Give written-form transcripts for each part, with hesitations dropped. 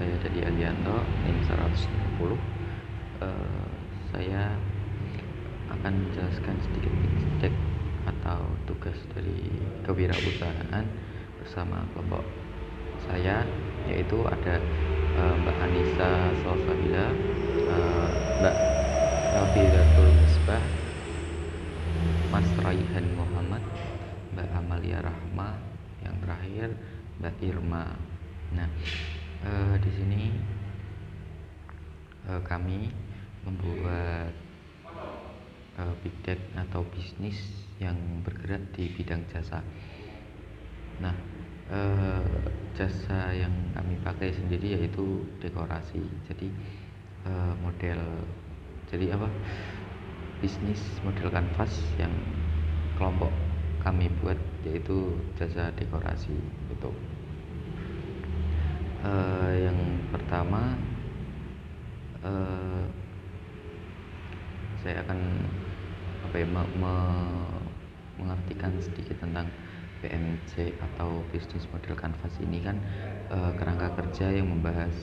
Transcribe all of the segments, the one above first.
saya Dadi Alianto, NIM 160. Saya akan menjelaskan sedikit tips atau tugas dari kewirausahaan bersama kelompok saya, yaitu ada Mbak Anissa Salsabila, Mbak Rafidatul Misbah, Mas Raihan Muhammad, Mbak Amalia Rahma, yang terakhir Mbak Irma. Nah, di sini kami membuat big tech atau bisnis yang bergerak di bidang jasa. Nah, jasa yang kami pakai sendiri yaitu dekorasi. Jadi bisnis model kanvas yang kelompok kami buat yaitu jasa dekorasi itu. Yang pertama, saya akan mengartikan sedikit tentang BMC atau bisnis model kanvas. Ini kan kerangka kerja yang membahas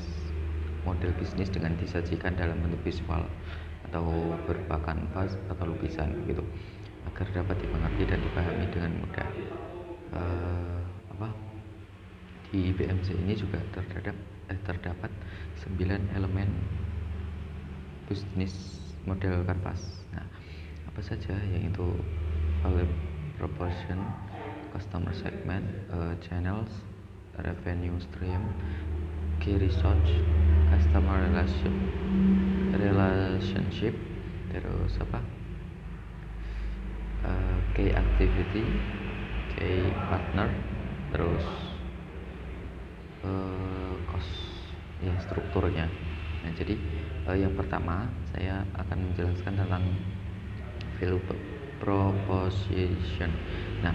model bisnis dengan disajikan dalam bentuk visual atau berupa kanvas atau lukisan gitu, agar dapat dimengerti dan dipahami dengan mudah. Di BMC ini juga terdapat 9 elemen bisnis model kanvas. Nah, apa saja, yaitu value proposition, customer segment, channels, revenue stream, key research, customer relationship, terus key activity, key partner, terus cost, ya, strukturnya. Nah, jadi yang pertama saya akan menjelaskan tentang value proposition. Nah,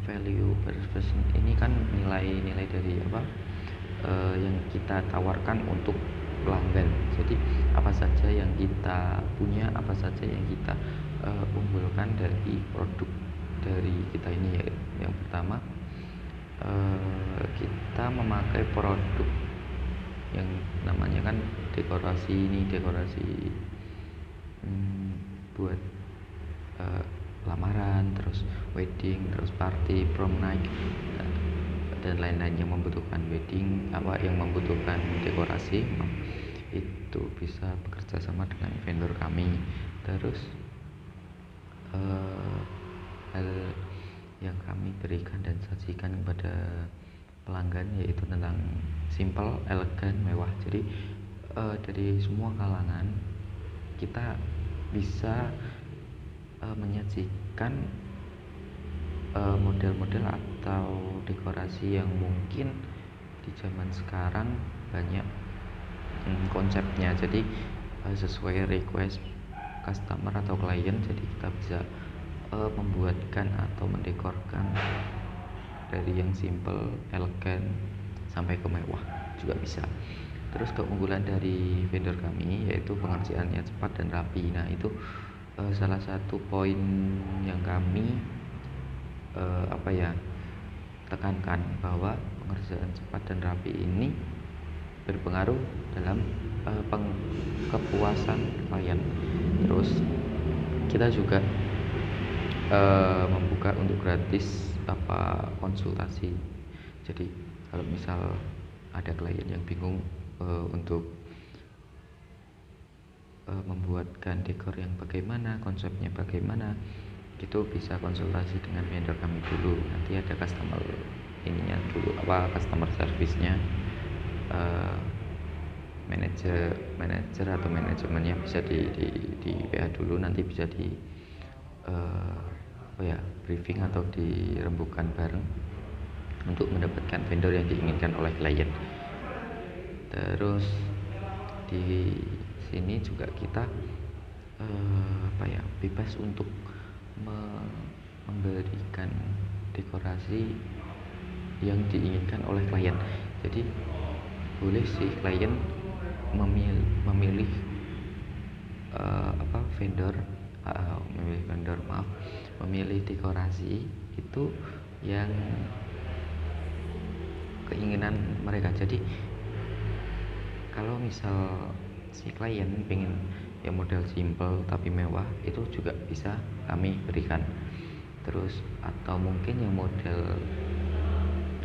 value proposition ini kan nilai dari yang kita tawarkan untuk pelanggan. Jadi apa saja yang kita punya, apa saja yang kita unggulkan dari produk dari kita ini, ya. Yang pertama, kita memakai produk yang namanya kan dekorasi. Ini dekorasi buat lamaran, terus wedding, terus party, prom night, dan lain-lain yang membutuhkan yang membutuhkan dekorasi, itu bisa bekerja sama dengan vendor kami. Terus hal yang kami berikan dan sajikan kepada pelanggan yaitu tentang simple, elegan, mewah. Jadi dari semua kalangan kita bisa menyajikan model-model atau dekorasi yang mungkin di zaman sekarang banyak konsepnya. Jadi sesuai request customer atau klien, jadi kita bisa membuatkan atau mendekorkan dari yang simple, elegan, sampai ke mewah juga bisa. Terus keunggulan dari vendor kami yaitu pengerjaannya cepat dan rapi. Nah, itu salah satu poin yang kami tekankan, bahwa pengerjaan cepat dan rapi ini berpengaruh dalam kepuasan klien. Terus kita juga membuka untuk gratis konsultasi. Jadi kalau misal ada klien yang bingung untuk membuatkan dekor yang bagaimana, konsepnya bagaimana, itu bisa konsultasi dengan vendor kami dulu. Nanti ada customer service-nya, manajer atau manajemennya bisa di WA dulu, nanti bisa di briefing atau dirembukan bareng untuk mendapatkan vendor yang diinginkan oleh klien. Terus di sini juga kita bebas untuk memberikan dekorasi yang diinginkan oleh klien. Jadi boleh si klien memilih memilih dekorasi itu yang keinginan mereka. Jadi kalau misal si klien pengen yang model simple tapi mewah, itu juga bisa kami berikan. Terus atau mungkin yang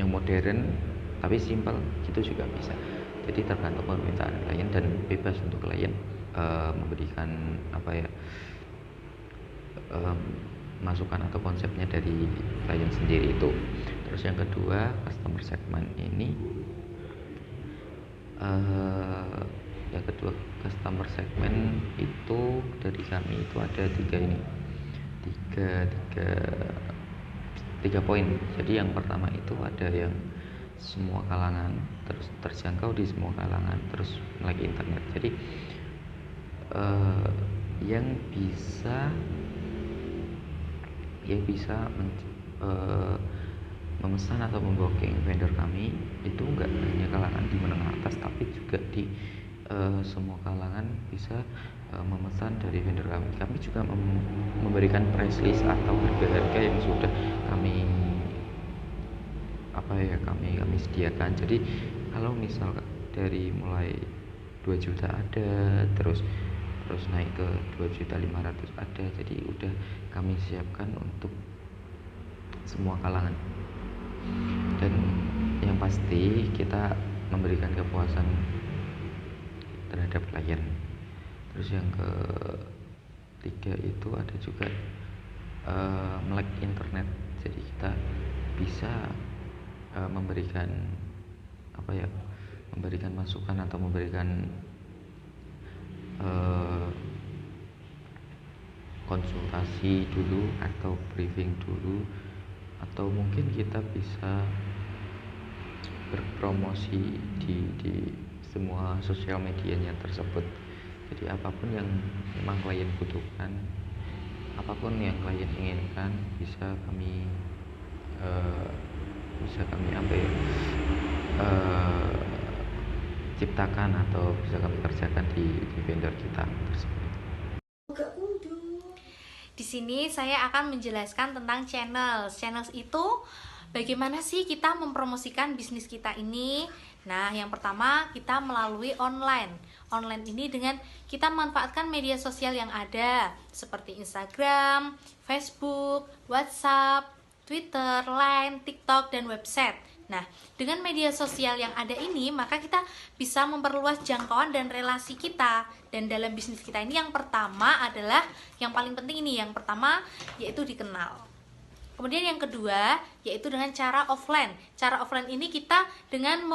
modern tapi simple gitu juga bisa. Jadi tergantung permintaan klien dan bebas untuk klien memberikan masukan atau konsepnya dari klien sendiri itu. Terus yang kedua, customer segment ini yang kedua customer segment itu dari kami itu ada tiga poin. Jadi yang pertama itu ada yang semua kalangan, terus terjangkau di semua kalangan, terus melek internet. Jadi yang bisa memesan atau membooking vendor kami itu enggak hanya kalangan di menengah atas, tapi juga di semua kalangan bisa memesan dari vendor kami. Kami juga memberikan price list atau harga-harga yang sudah kami sediakan. Jadi kalau misal dari mulai 2 juta ada, terus naik ke 2.500.000 ada. Jadi udah kami siapkan untuk semua kalangan. Dan yang pasti kita memberikan kepuasan terhadap klien. Terus yang ketiga itu ada juga melek internet. Jadi kita bisa memberikan masukan atau memberikan konsultasi dulu atau briefing dulu, atau mungkin kita bisa berpromosi di semua sosial medianya tersebut. Jadi apapun yang memang klien butuhkan, apapun yang klien inginkan, bisa kami ciptakan atau bisa kami kerjakan di vendor kita tersebut. Di sini saya akan menjelaskan tentang channels. Channels itu bagaimana sih kita mempromosikan bisnis kita ini? Nah, yang pertama kita melalui online. Online ini dengan kita memanfaatkan media sosial yang ada seperti Instagram, Facebook, WhatsApp, Twitter, Line, TikTok, dan website. Nah, dengan media sosial yang ada ini, maka kita bisa memperluas jangkauan dan relasi kita. Dan dalam bisnis kita ini yang pertama adalah, yang paling penting ini, yang pertama yaitu dikenal. Kemudian yang kedua yaitu dengan cara offline. Cara offline ini kita dengan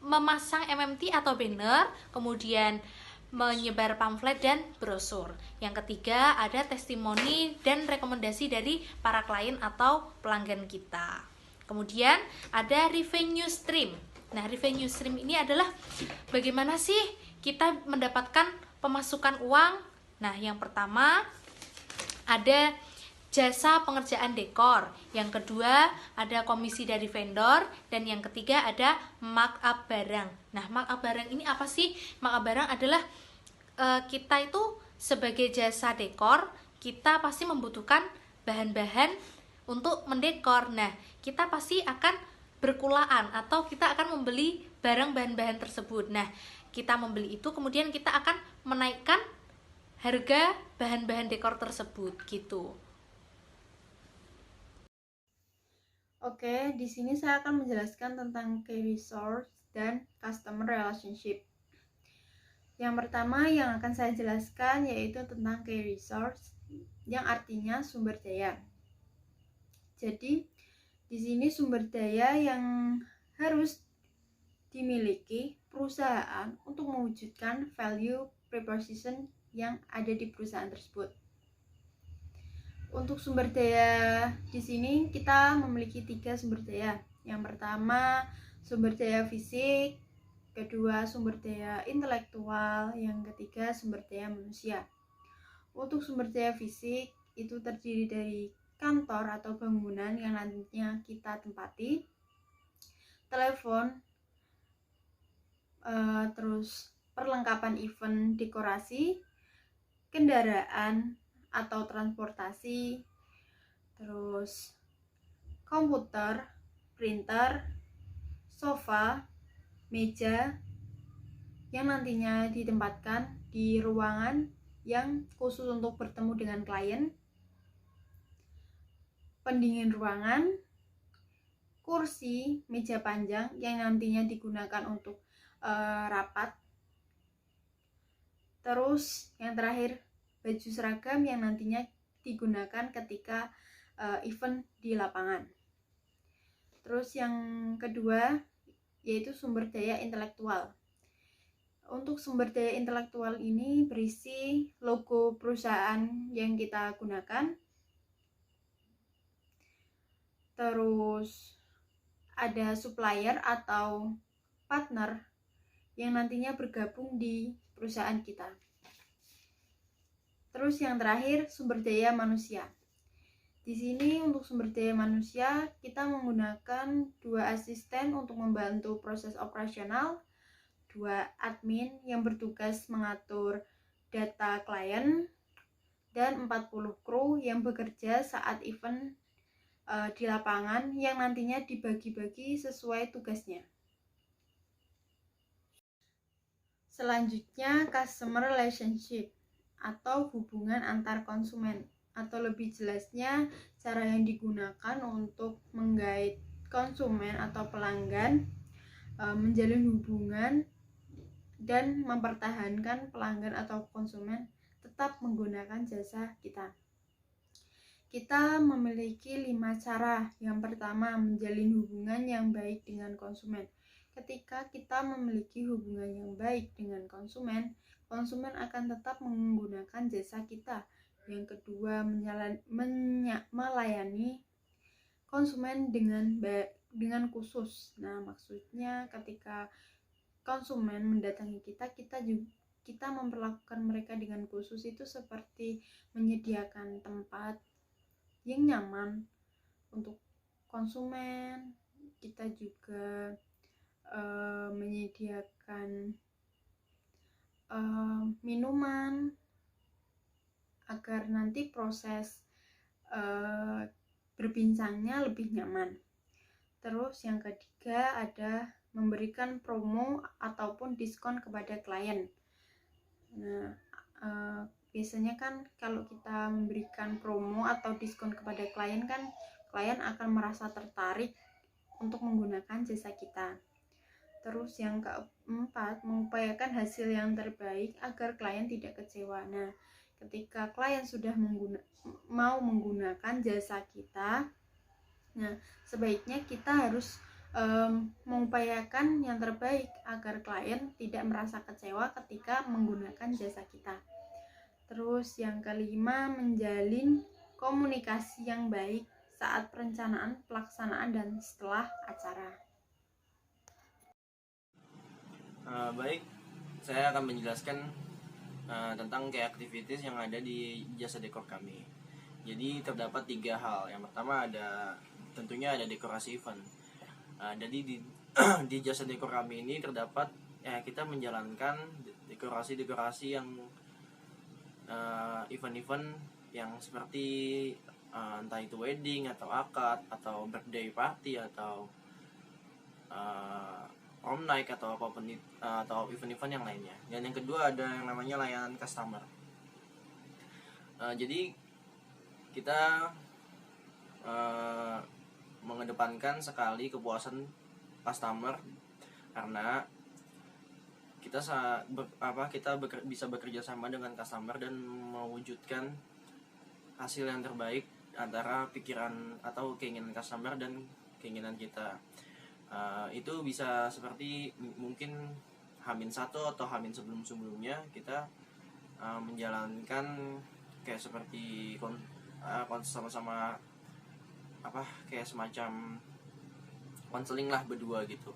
memasang MMT atau banner, kemudian menyebar pamflet dan brosur. Yang ketiga ada testimoni dan rekomendasi dari para klien atau pelanggan kita. Kemudian ada revenue stream. Nah, revenue stream ini adalah bagaimana sih kita mendapatkan pemasukan uang. Nah, yang pertama ada jasa pengerjaan dekor, yang kedua ada komisi dari vendor, dan yang ketiga ada markup barang. Nah, markup barang ini apa sih? Markup barang adalah kita itu sebagai jasa dekor, kita pasti membutuhkan bahan-bahan untuk mendekor. Nah, kita pasti akan berkulaan atau kita akan membeli barang bahan-bahan tersebut. Nah, kita membeli itu kemudian kita akan menaikkan harga bahan-bahan dekor tersebut gitu. Oke, di sini saya akan menjelaskan tentang key resource dan customer relationship. Yang pertama yang akan saya jelaskan yaitu tentang key resource, yang artinya sumber daya. Jadi, di sini sumber daya yang harus dimiliki perusahaan untuk mewujudkan value proposition yang ada di perusahaan tersebut. Untuk sumber daya di sini kita memiliki 3 sumber daya. Yang pertama sumber daya fisik, kedua sumber daya intelektual, yang ketiga sumber daya manusia. Untuk sumber daya fisik itu terdiri dari kantor atau bangunan yang nantinya kita tempati, telepon, terus perlengkapan event dekorasi, kendaraan atau transportasi, terus komputer, printer, sofa, meja yang nantinya ditempatkan di ruangan yang khusus untuk bertemu dengan klien, pendingin ruangan, kursi, meja panjang yang nantinya digunakan untuk rapat. Terus yang terakhir, baju seragam yang nantinya digunakan ketika event di lapangan. Terus yang kedua yaitu sumber daya intelektual. Untuk sumber daya intelektual ini berisi logo perusahaan yang kita gunakan. Terus ada supplier atau partner yang nantinya bergabung di perusahaan kita. Terus yang terakhir, sumber daya manusia. Di sini untuk sumber daya manusia kita menggunakan 2 asisten untuk membantu proses operasional, 2 admin yang bertugas mengatur data klien, dan 40 kru yang bekerja saat event di lapangan yang nantinya dibagi-bagi sesuai tugasnya. Selanjutnya, customer relationship atau hubungan antar konsumen, atau lebih jelasnya cara yang digunakan untuk menggait konsumen atau pelanggan menjalin hubungan dan mempertahankan pelanggan atau konsumen tetap menggunakan jasa kita. Kita memiliki 5 cara. Yang pertama, menjalin hubungan yang baik dengan konsumen. Ketika kita memiliki hubungan yang baik dengan konsumen, konsumen akan tetap menggunakan jasa kita. Yang kedua, melayani konsumen dengan khusus. Nah, maksudnya ketika konsumen mendatangi kita memperlakukan mereka dengan khusus, itu seperti menyediakan tempat yang nyaman untuk konsumen. Kita juga menyediakan minuman agar nanti proses berbincangnya lebih nyaman. Terus yang ketiga ada memberikan promo ataupun diskon kepada klien. Nah, biasanya kan kalau kita memberikan promo atau diskon kepada klien kan klien akan merasa tertarik untuk menggunakan jasa kita. Terus yang keempat, mengupayakan hasil yang terbaik agar klien tidak kecewa. Nah, ketika klien sudah mau menggunakan jasa kita, nah sebaiknya kita harus mengupayakan yang terbaik agar klien tidak merasa kecewa ketika menggunakan jasa kita. Terus yang kelima, menjalin komunikasi yang baik saat perencanaan, pelaksanaan, dan setelah acara. Baik, saya akan menjelaskan tentang key activities yang ada di jasa dekor kami. Jadi terdapat 3 hal. Yang pertama tentunya ada dekorasi event. Jadi di jasa dekor kami ini terdapat kita menjalankan dekorasi yang event-event yang seperti entah itu wedding atau akad atau birthday party atau prom night atau apapun atau event-event yang lainnya. Dan yang kedua ada yang namanya layanan customer. Jadi kita mengedepankan sekali kepuasan customer karena kita bisa bekerja sama dengan customer dan mewujudkan hasil yang terbaik antara pikiran atau keinginan customer dan keinginan kita. Itu bisa seperti mungkin H-1 atau H- sebelumnya kita menjalankan kayak seperti sama-sama kayak semacam konseling lah berdua gitu.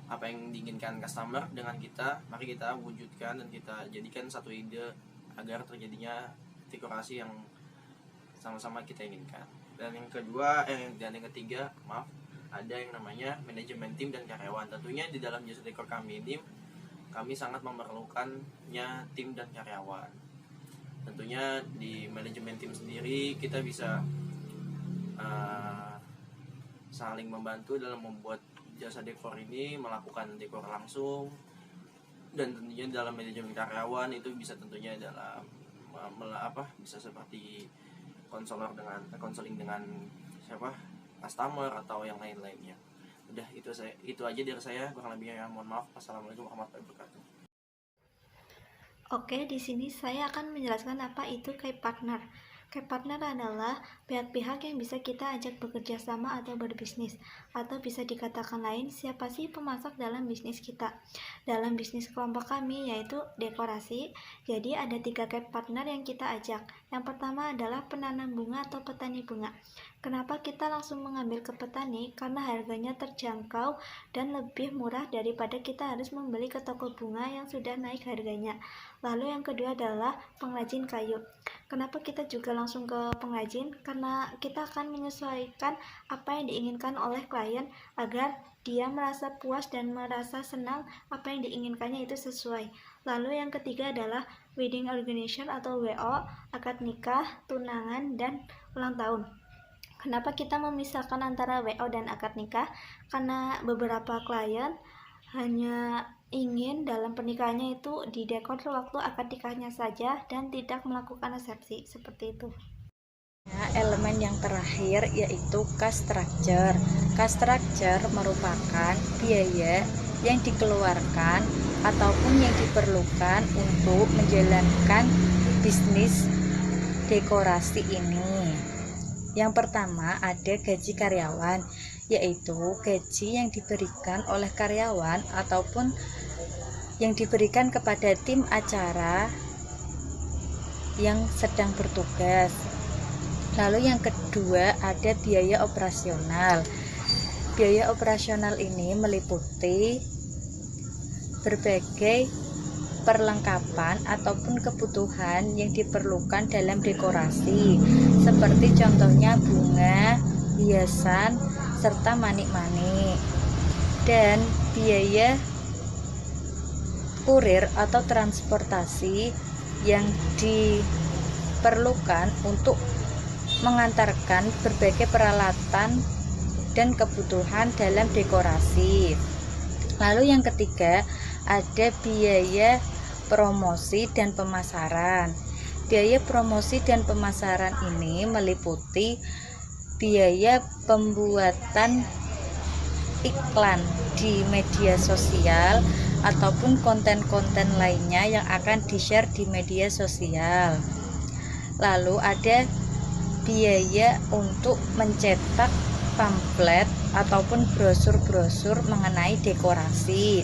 Apa yang diinginkan customer dengan kita, mari kita wujudkan dan kita jadikan satu ide agar terjadinya dekorasi yang sama-sama kita inginkan. Dan yang ketiga, ada yang namanya manajemen tim dan karyawan. Tentunya di dalam jasa dekor kami ini kami sangat memerlukannya tim dan karyawan. Tentunya di manajemen tim sendiri kita bisa saling membantu dalam membuat jasa dekor ini melakukan dekor langsung, dan tentunya dalam manajemen karyawan itu bisa tentunya dalam bisa seperti konseling dengan customer atau yang lain-lainnya. Udah itu aja dari saya, kurang lebihnya mohon maaf. Assalamualaikum warahmatullahi wabarakatuh. Oke, di sini saya akan menjelaskan apa itu key partner. Key partner adalah pihak-pihak yang bisa kita ajak bekerja sama atau berbisnis, atau bisa dikatakan lain, siapa sih pemasok dalam bisnis kita. Dalam bisnis kelompok kami yaitu dekorasi, jadi ada 3 key partner yang kita ajak. Yang pertama adalah penanam bunga atau petani bunga. Kenapa kita langsung mengambil ke petani? Karena harganya terjangkau dan lebih murah daripada kita harus membeli ke toko bunga yang sudah naik harganya. Lalu yang kedua adalah pengrajin kayu. Kenapa kita juga langsung ke pengrajin? Karena kita akan menyesuaikan apa yang diinginkan oleh klien agar dia merasa puas dan merasa senang apa yang diinginkannya itu sesuai. Lalu yang ketiga adalah wedding organization atau WO, akad nikah, tunangan, dan ulang tahun. Kenapa kita memisahkan antara WO dan akad nikah? Karena beberapa klien hanya ingin dalam pernikahannya itu didekor waktu akad nikahnya saja dan tidak melakukan resepsi, seperti itu. Elemen yang terakhir yaitu cost structure. Cost structure merupakan biaya yang dikeluarkan ataupun yang diperlukan untuk menjalankan bisnis dekorasi ini. Yang pertama ada gaji karyawan, yaitu gaji yang diberikan oleh karyawan ataupun yang diberikan kepada tim acara yang sedang bertugas. Lalu yang kedua ada biaya operasional. Biaya operasional ini meliputi berbagai perlengkapan ataupun kebutuhan yang diperlukan dalam dekorasi, seperti contohnya bunga, hiasan, serta manik-manik. Dan biaya kurir atau transportasi yang diperlukan untuk mengantarkan berbagai peralatan dan kebutuhan dalam dekorasi. Lalu yang ketiga ada biaya promosi dan pemasaran. Biaya promosi dan pemasaran ini meliputi biaya pembuatan iklan di media sosial ataupun konten-konten lainnya yang akan di-share di media sosial. Lalu ada biaya untuk mencetak pamflet ataupun brosur-brosur mengenai dekorasi.